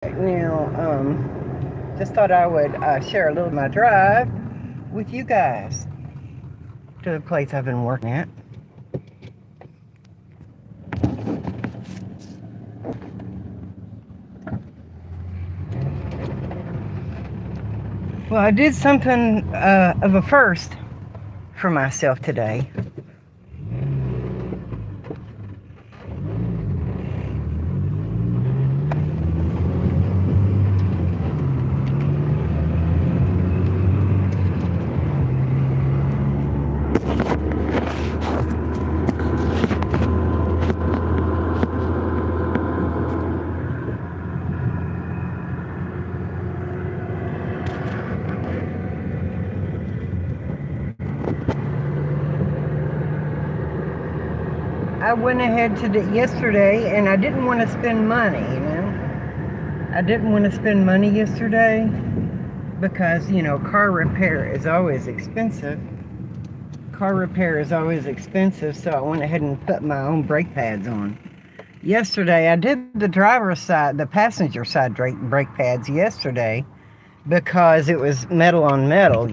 Now, just thought I would share a little of my drive with you guys to the place I've been working at. Well, I did something of a first for myself today. I went ahead to yesterday, and I didn't want to spend money. I didn't want to spend money yesterday because, car repair is always expensive. So I went ahead and put my own brake pads on. Yesterday, I did the passenger side brake pads yesterday because it was metal on metal.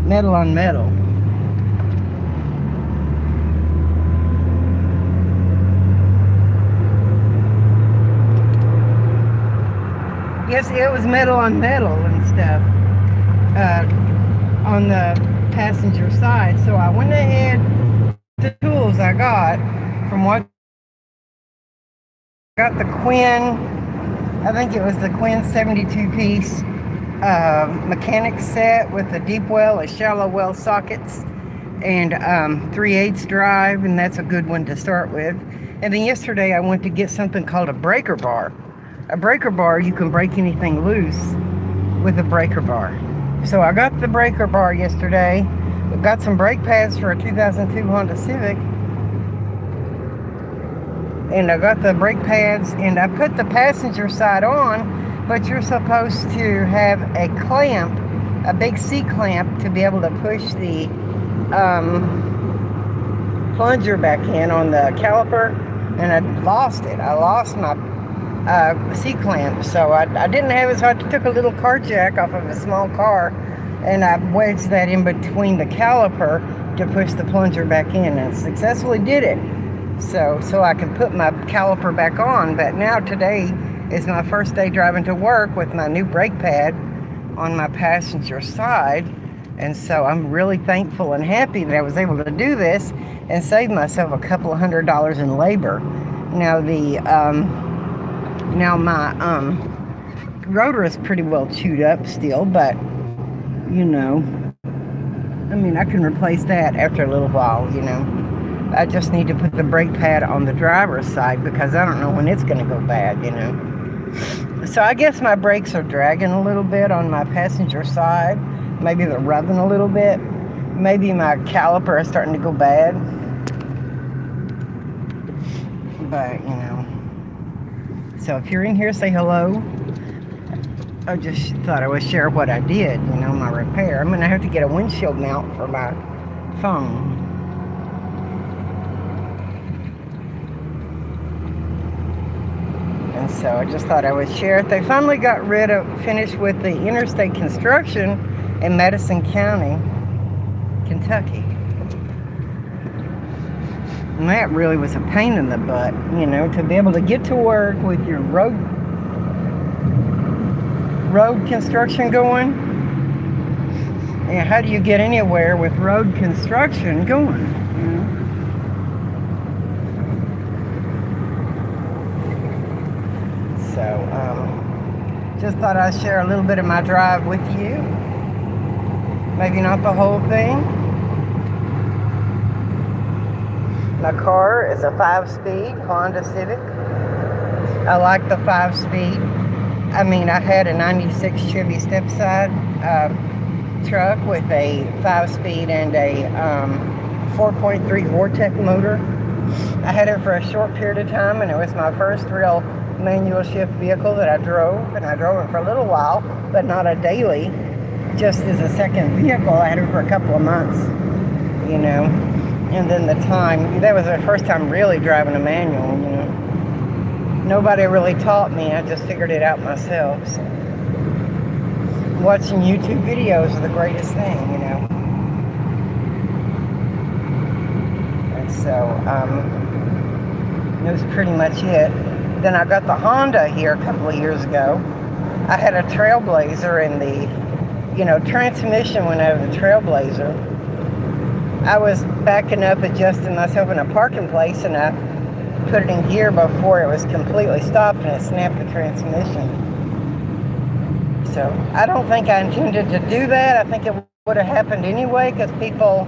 Metal on metal. Yes, it was metal on metal and stuff on the passenger side. So I went ahead, the tools I got from what I got the Quinn, I think it was the Quinn 72-piece mechanic set with a deep well, a shallow well sockets, and 3/8 drive, and that's a good one to start with. And then yesterday I went to get something called a breaker bar. A breaker bar, you can break anything loose with a breaker bar. So I got the breaker bar yesterday. I got some brake pads for a 2002 Honda Civic. And I got the brake pads, and I put the passenger side on, but you're supposed to have a clamp, a big C-clamp, to be able to push the plunger back in on the caliper, and I lost it. I lost my C-clamp, so I didn't have it, so I took a little car jack off of a small car, and I wedged that in between the caliper to push the plunger back in, and successfully did it. So I can put my caliper back on. But now today is my first day driving to work with my new brake pad on my passenger side, and so I'm really thankful and happy that I was able to do this and save myself a couple of $100 in labor. Now my rotor is pretty well chewed up still, but I can replace that after a little while. I just need to put the brake pad on the driver's side because I don't know when it's going to go bad. So I guess my brakes are dragging a little bit on my passenger side. Maybe they're rubbing a little bit. Maybe my caliper is starting to go bad. But, so if you're in here, say hello. I just thought I would share what I did, my repair. I'm going to have to get a windshield mount for my phone. And so I just thought I would share it. They finally finished with the interstate construction in Madison County, Kentucky. And that really was a pain in the butt, to be able to get to work with your road construction going. And how do you get anywhere with road construction going? So, just thought I'd share a little bit of my drive with you. Maybe not the whole thing. My car is a 5-speed Honda Civic. I like the 5-speed. I had a 96 Chevy stepside truck with a 5-speed and a 4.3 Vortec motor. I had it for a short period of time, and it was my first real manual shift vehicle that I drove, and I drove it for a little while, but not a daily, just as a second vehicle. I had it for a couple of months, And then the time, that was the first time really driving a manual, you know. Nobody really taught me. I just figured it out myself. So. Watching YouTube videos is the greatest thing, you know. And so, that was pretty much it. Then I got the Honda here a couple of years ago. I had a Trailblazer, and the, you know, transmission went out of the Trailblazer. I was backing up, adjusting myself in a parking place, and I put it in gear before it was completely stopped, and it snapped the transmission. So I don't think I intended to do that. I think it would have happened anyway, because people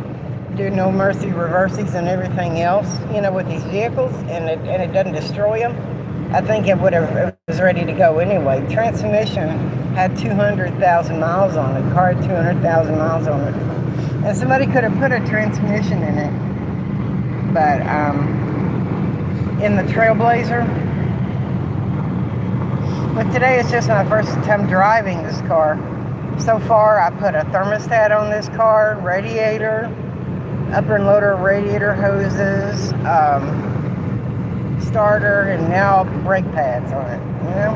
do no mercy reverses and everything else, you know, with these vehicles, and it doesn't destroy them. I think it was ready to go anyway. Transmission had 200,000 miles on it. The car had 200,000 miles on it. And somebody could have put a transmission in it. But in the Trailblazer. But today is just my first time driving this car. So far, I put a thermostat on this car, radiator, upper and lower radiator hoses, starter, and now brake pads on it, you know.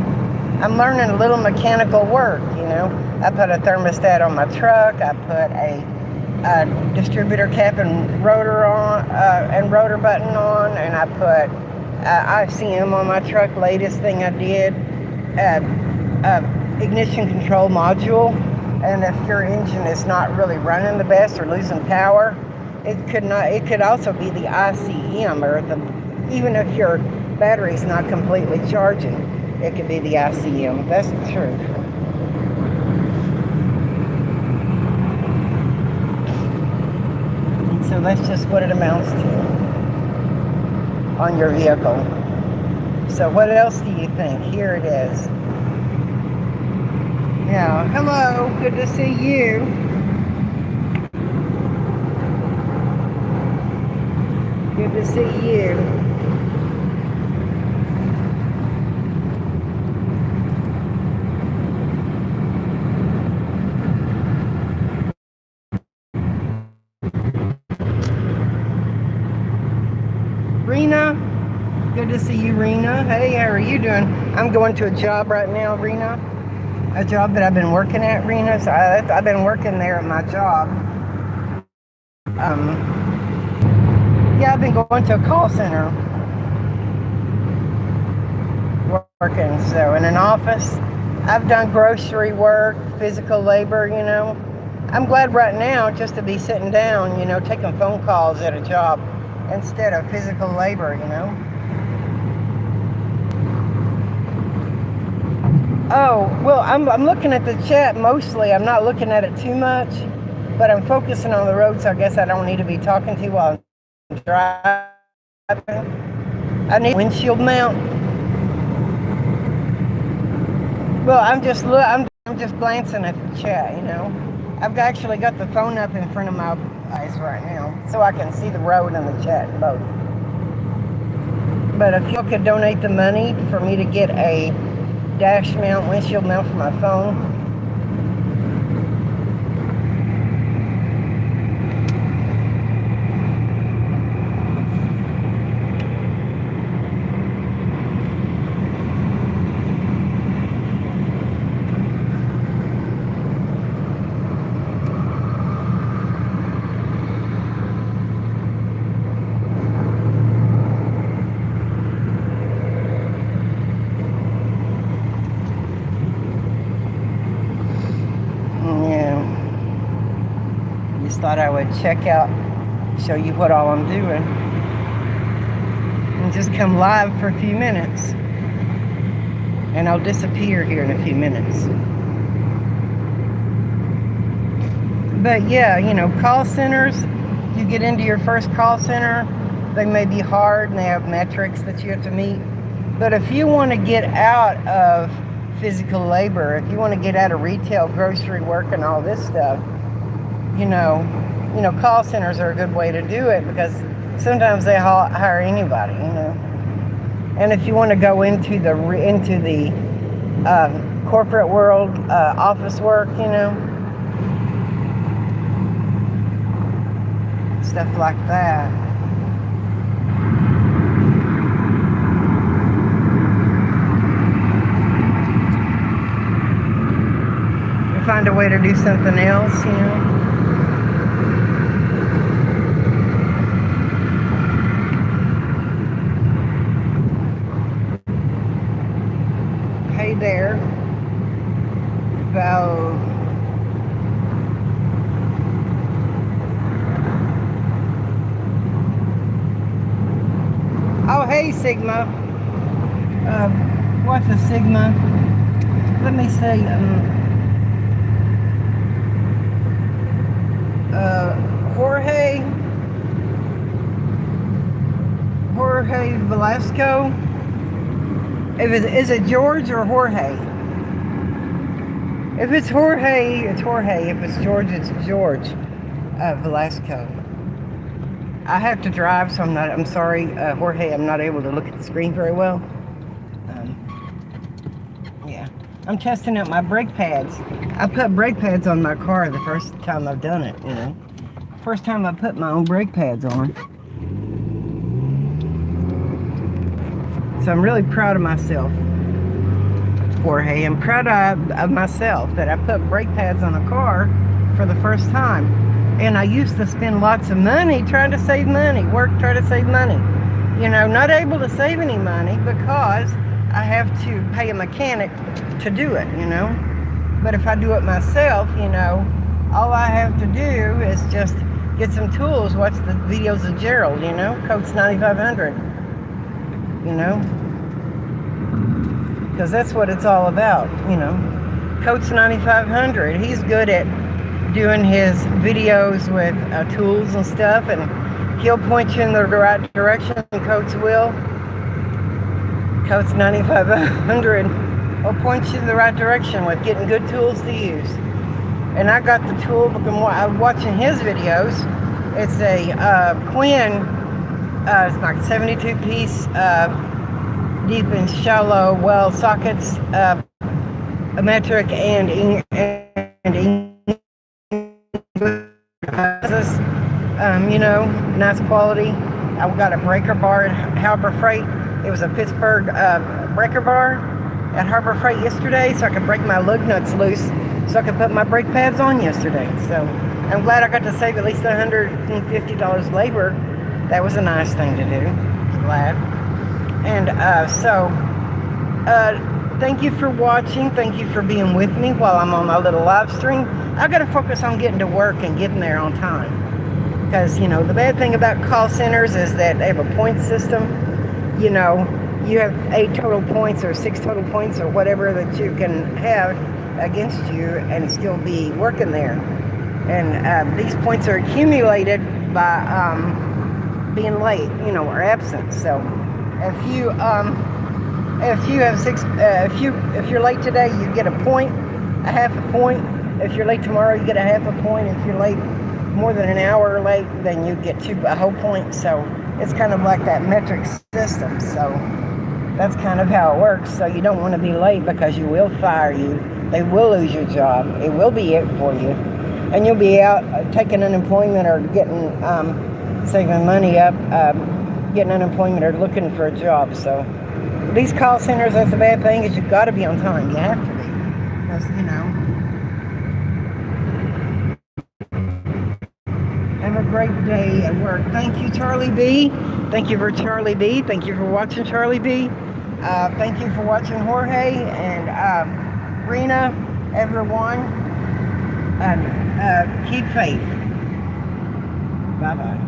I'm learning a little mechanical work, you know. I put a thermostat on my truck. I put a distributor cap and rotor on, and rotor button on, and I put ICM on my truck. Latest thing I did, ignition control module. And if your engine is not really running the best or losing power, it could also be the ICM, or even if your battery's not completely charging, it could be the ICM. That's the truth. And so that's just what it amounts to on your vehicle. So what else do you think? Here it is. Now, hello, good to see you. Good to see you. Rena, good to see you, Rena. Hey, how are you doing? I'm going to a job right now, Rena. A job that I've been working at, Rena. So I've been working there at my job. Yeah, I've been going to a call center, working. So in an office, I've done grocery work, physical labor, you know. I'm glad right now just to be sitting down, you know, taking phone calls at a job instead of physical labor, you know. Oh, well, I'm looking at the chat mostly. I'm not looking at it too much, but I'm focusing on the road, so I guess I don't need to be talking to you while I'm driving. I need a windshield mount. Well, I'm just glancing at the chat, you know. I've actually got the phone up in front of my eyes right now, so I can see the road and the chat both. But if you could donate the money for me to get a dash mount, windshield mount for my phone. Thought I would check out, show you what all I'm doing, and just come live for a few minutes, and I'll disappear here in a few minutes. But yeah, you know, call centers, you get into your first call center, they may be hard and they have metrics that you have to meet, but if you want to get out of physical labor, if you want to get out of retail, grocery work, and all this stuff, you know, call centers are a good way to do it, because sometimes they hire anybody, you know. And if you want to go into the corporate world, office work, you know. stuff like that. We find a way to do something else, you know. Hey there. About oh, hey, Sigma. What's a Sigma? Let me say, Jorge Velasco. Is it George or Jorge? If it's Jorge, it's Jorge. If it's George, it's George Velasco. I have to drive, so I'm sorry, Jorge, I'm not able to look at the screen very well. Yeah. I'm testing out my brake pads. I put brake pads on my car the first time I've done it, you know. First time I put my own brake pads on. So I'm really proud of myself, Jorge. I'm proud of myself that I put brake pads on a car for the first time. And I used to spend lots of money trying to save money, try to save money. You know, not able to save any money because I have to pay a mechanic to do it, you know. But if I do it myself, you know, all I have to do is just get some tools, watch the videos of Gerald, you know, Coach 9500, you know. Because that's what it's all about, you know. Coach 9500, he's good at doing his videos with tools and stuff, and he'll point you in the right direction. Coach will. Coach 9500 will point you in the right direction with getting good tools to use. And I got the tool because I'm watching his videos. It's a Quinn. It's like 72-piece deep and shallow well sockets, metric and you know, nice quality. I got a breaker bar at Harbor Freight. It was a Pittsburgh breaker bar at Harbor Freight yesterday, so I could break my lug nuts loose, so I could put my brake pads on yesterday. So I'm glad I got to save at least $150 labor. That was a nice thing to do. I'm glad. And thank you for watching. Thank you for being with me while I'm on my little live stream. I got to focus on getting to work and getting there on time. Because, you know, the bad thing about call centers is that they have a point system. You know, you have 8 total points or 6 total points or whatever that you can have against you and still be working there. And these points are accumulated by being late, you know, or absent. So if you have if you're late today, you get a point, a half a point. If you're late tomorrow, you get a half a point. If you're late more than an hour late, then you get a whole point. So it's kind of like that metric system. So that's kind of how it works. So you don't want to be late because you will fire you. They will lose your job. It will be it for you. And you'll be out taking unemployment or getting, saving money up, getting unemployment or looking for a job. So these call centers, that's the bad thing, is you've got to be on time. You have to be. Because, you know. Have a great day at work. Thank you, Charlie B. Thank you for Charlie B. Thank you for watching Charlie B. Thank you for watching Jorge and Rena, everyone. And keep faith. Bye-bye.